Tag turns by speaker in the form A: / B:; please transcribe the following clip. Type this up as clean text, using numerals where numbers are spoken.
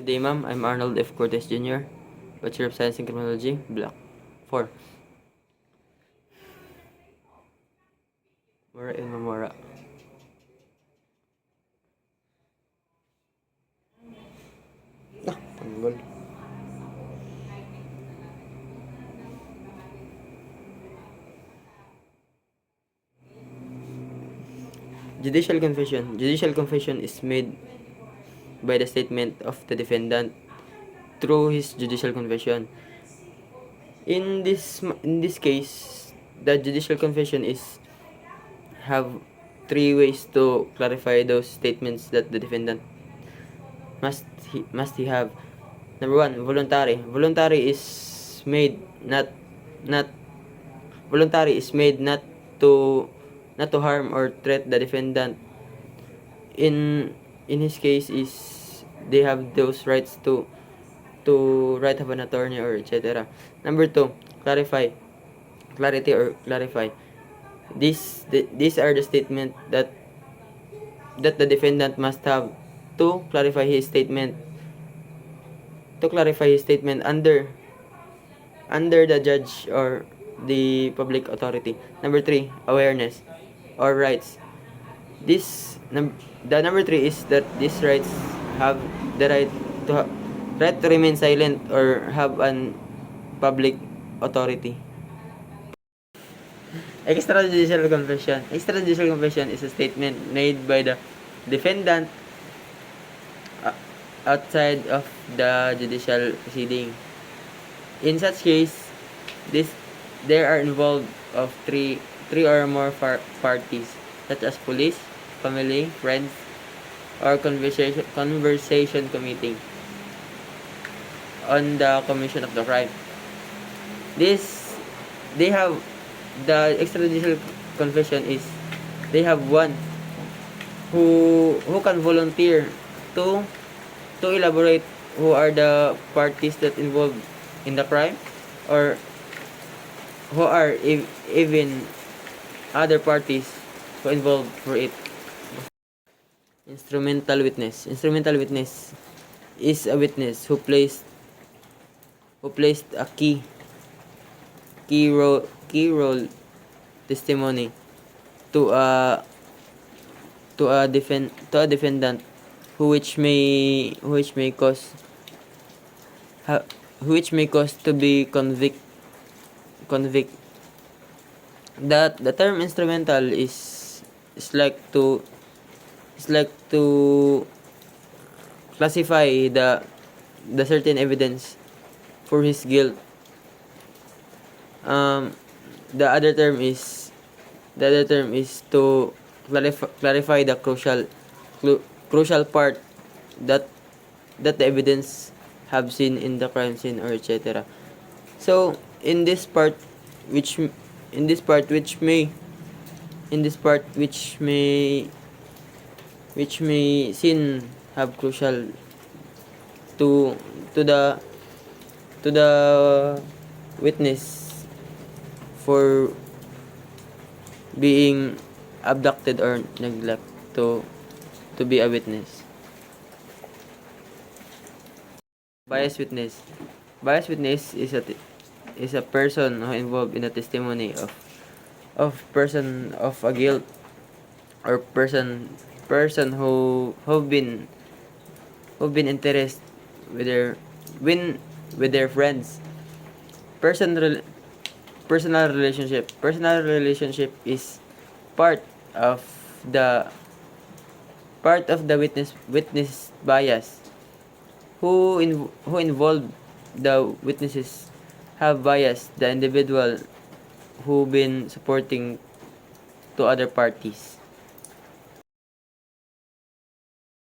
A: Good day, ma'am. I'm Arnold F. Cortez Jr., Bachelor of Science in Criminology, Block 4. Mora in Mamora. Tanggol. Judicial confession. Judicial confession is made by the statement of the defendant through his judicial confession. In this case, the judicial confession is have three ways to clarify those statements that the defendant must he have. Number one, voluntary. Not voluntary is made not to harm or threat the defendant. In his case is they have those rights to right of an attorney or etc. Number two, clarity or clarify. These are the statement that the defendant must have to clarify his statement under the judge or the public authority. Number three, awareness or rights. The number three is that these rights have the right to remain silent or have an public authority. Extrajudicial confession. Extrajudicial confession is a statement made by the defendant outside of the judicial proceeding. In such case, there are involved of three or more parties, such as police, family, friends, or conversation committee on the commission of the crime. They have the extrajudicial confession is they have one who can volunteer to elaborate who are the parties that involved in the crime, or who are even other parties who involved for it. Instrumental witness. Instrumental witness is a witness who placed a key role testimony to a defendant which may cause to be convict. That the term instrumental is like to classify the certain evidence for his guilt. The other term is to clarify the crucial part that the evidence have seen in the crime scene or etc. So in this part which may seen have crucial to the witness for being abducted or neglect to be a witness. Biased witness. Biased witness is a person who involved in a testimony of person of a guilt, or person who have been interested with their friends. Personal relationship is part of the witness bias. Who involved the witnesses have bias the individual who been supporting to other parties.